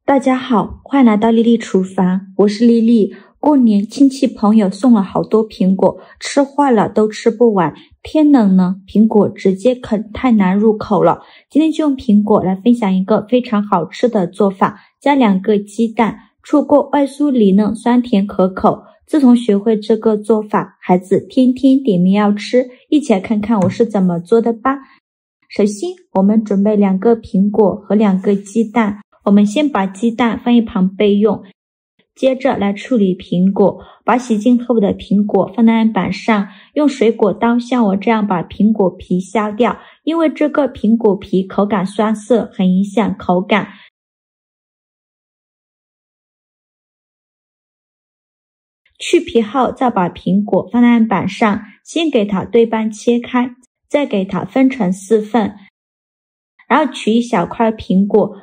大家好，欢迎来到丽丽厨房，我是丽丽。过年亲戚朋友送了好多苹果，吃坏了都吃不完。天冷呢，苹果直接啃太难入口了。今天就用苹果来分享一个非常好吃的做法，加2个鸡蛋，出锅外酥里嫩，酸甜可口。自从学会这个做法，孩子天天点名要吃，一起来看看我是怎么做的吧。首先，我们准备2个苹果和2个鸡蛋。我们先把鸡蛋放一旁备用，接着来处理苹果。把洗净后的苹果放在案板上，用水果刀像我这样把苹果皮削掉，因为这个苹果皮口感酸涩，很影响口感。去皮后再把苹果放在案板上，先给它对半切开，再给它分成4份，然后取一小块苹果，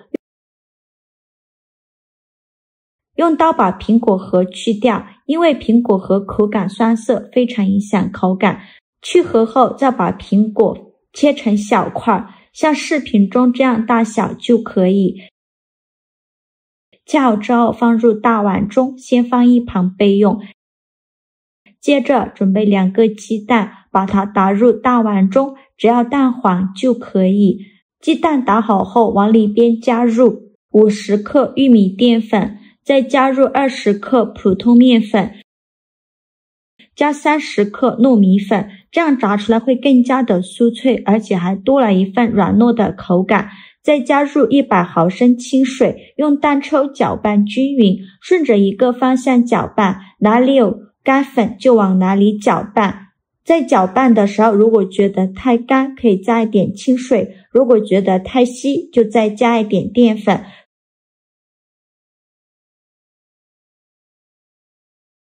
用刀把苹果核去掉，因为苹果核口感酸涩，非常影响口感。去核后再把苹果切成小块，像视频中这样大小就可以。切好之后放入大碗中，先放一旁备用。接着准备2个鸡蛋，把它打入大碗中，只要蛋黄就可以。鸡蛋打好后，往里边加入50克玉米淀粉，再加入20克普通面粉，加30克糯米粉，这样炸出来会更加的酥脆，而且还多了一份软糯的口感。再加入100毫升清水，用蛋抽搅拌均匀，顺着一个方向搅拌，哪里有干粉就往哪里搅拌。在搅拌的时候，如果觉得太干，可以加一点清水；如果觉得太稀，就再加一点淀粉。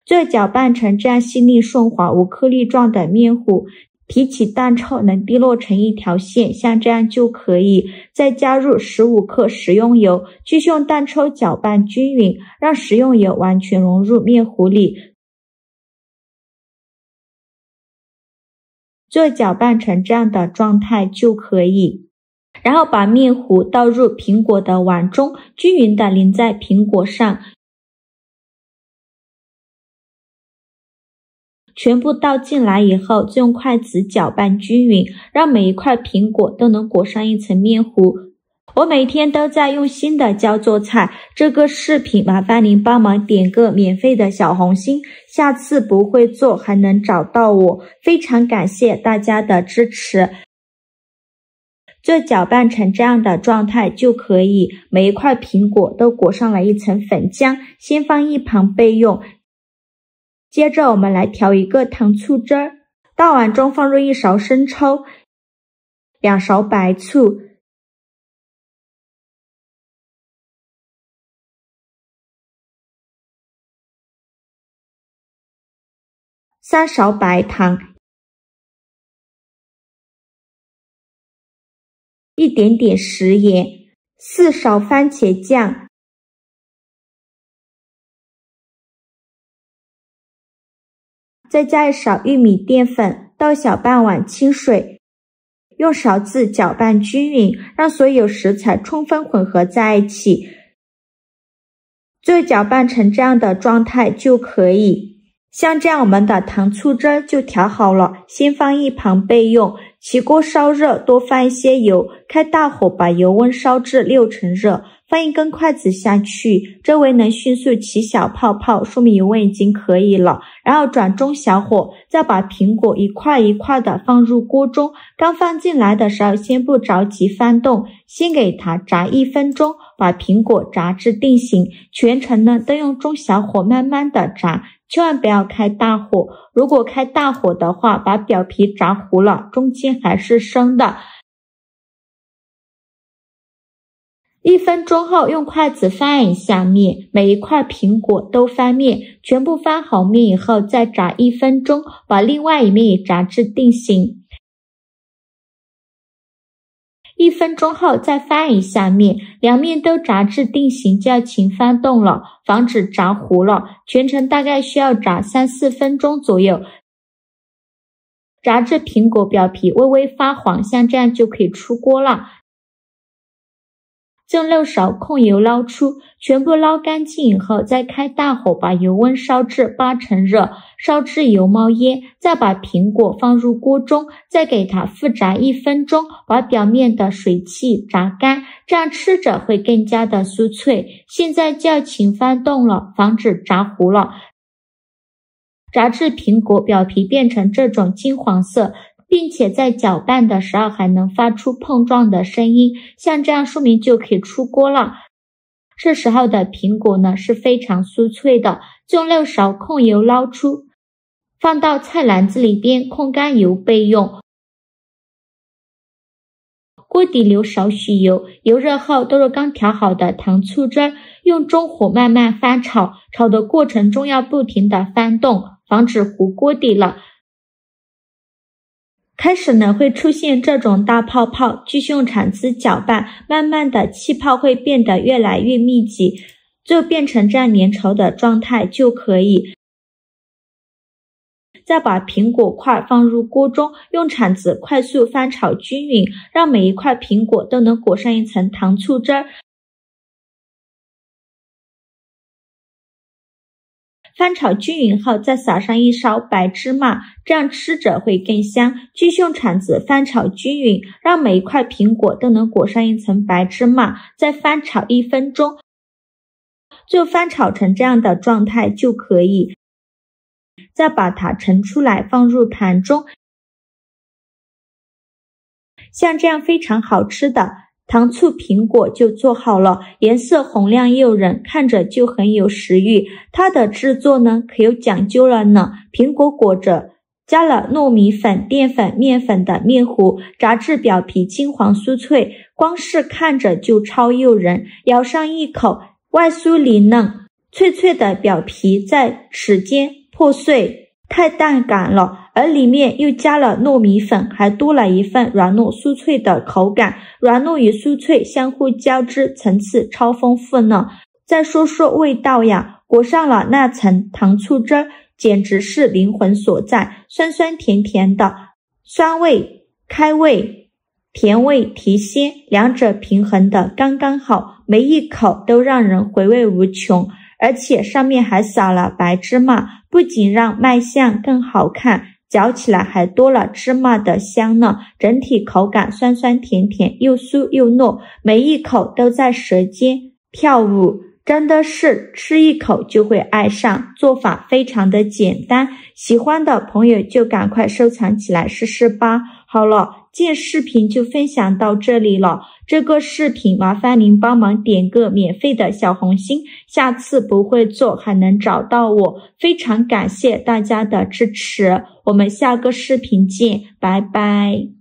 最后搅拌成这样细腻顺滑无颗粒状的面糊，提起蛋抽能滴落成一条线，像这样就可以。再加入15克食用油，继续用蛋抽搅拌均匀，让食用油完全融入面糊里。最后搅拌成这样的状态就可以。然后把面糊倒入苹果的碗中，均匀地淋在苹果上。全部倒进来以后，再用筷子搅拌均匀，让每一块苹果都能裹上一层面糊。我每天都在用心的教做菜，这个视频麻烦您帮忙点个免费的小红心，下次不会做还能找到我，非常感谢大家的支持。最后搅拌成这样的状态就可以，每一块苹果都裹上了一层粉浆，先放一旁备用。接着我们来调一个糖醋汁儿，大碗中放入1勺生抽、2勺白醋、3勺白糖、一点点食盐、4勺番茄酱、再加1勺玉米淀粉，倒小半碗清水，用勺子搅拌均匀，让所有食材充分混合在一起。最后搅拌成这样的状态就可以。像这样我们的糖醋汁就调好了，先放一旁备用。起锅烧热，多放一些油，开大火把油温烧至6成热，放一根筷子下去，周围能迅速起小泡泡，说明油温已经可以了。然后转中小火，再把苹果一块一块的放入锅中。刚放进来的时候，先不着急翻动，先给它炸1分钟，把苹果炸至定型。全程呢都用中小火慢慢的炸，千万不要开大火，如果开大火的话，把表皮炸糊了，中间还是生的。1分钟后，用筷子翻一下面，每一块苹果都翻面，全部翻好面以后，再炸1分钟，把另外一面也炸至定型。1分钟后再翻一下面，两面都炸至定型，就要勤翻动了，防止炸糊了。全程大概需要炸3-4分钟左右。炸至苹果表皮微微发黄，像这样就可以出锅了。蒸6勺控油捞出，全部捞干净以后，再开大火把油温烧至8成热，烧至油冒烟，再把苹果放入锅中，再给它复炸1分钟，把表面的水汽炸干，这样吃着会更加的酥脆。现在就要勤翻动了，防止炸糊了。炸至苹果表皮变成这种金黄色，并且在搅拌的时候还能发出碰撞的声音，像这样说明就可以出锅了。这时候的苹果呢是非常酥脆的，用6勺控油捞出，放到菜篮子里边控干油备用。锅底留少许油，油热后倒入刚调好的糖醋汁，用中火慢慢翻炒，炒的过程中要不停的翻动，防止糊锅底了。开始呢会出现这种大泡泡，继续用铲子搅拌，慢慢的气泡会变得越来越密集，最后变成这样粘稠的状态就可以。再把苹果块放入锅中，用铲子快速翻炒均匀，让每一块苹果都能裹上一层糖醋汁儿。翻炒均匀后，再撒上1勺白芝麻，这样吃着会更香。继续用铲子翻炒均匀，让每一块苹果都能裹上一层白芝麻，再翻炒1分钟，最后翻炒成这样的状态就可以。再把它盛出来，放入盘中。像这样非常好吃的糖醋苹果就做好了，颜色红亮诱人，看着就很有食欲。它的制作呢可有讲究了呢，苹果裹着加了糯米粉、淀粉、面粉的面糊，炸至表皮金黄酥脆，光是看着就超诱人。咬上一口，外酥里嫩，脆脆的表皮在齿间破碎，太带感了，而里面又加了糯米粉，还多了一份软糯酥脆的口感，软糯与酥脆相互交织，层次超丰富呢。再说说味道呀，裹上了那层糖醋汁儿，简直是灵魂所在，酸酸甜甜的，酸味开胃，甜味提鲜，两者平衡的刚刚好，每一口都让人回味无穷。而且上面还撒了白芝麻，不仅让卖相更好看，嚼起来还多了芝麻的香呢，整体口感酸酸甜甜，又酥又糯，每一口都在舌尖跳舞，真的是吃一口就会爱上。做法非常的简单，喜欢的朋友就赶快收藏起来试试吧。好了，今天视频就分享到这里了，这个视频麻烦您帮忙点个免费的小红心，下次不会做还能找到我，非常感谢大家的支持，我们下个视频见，拜拜。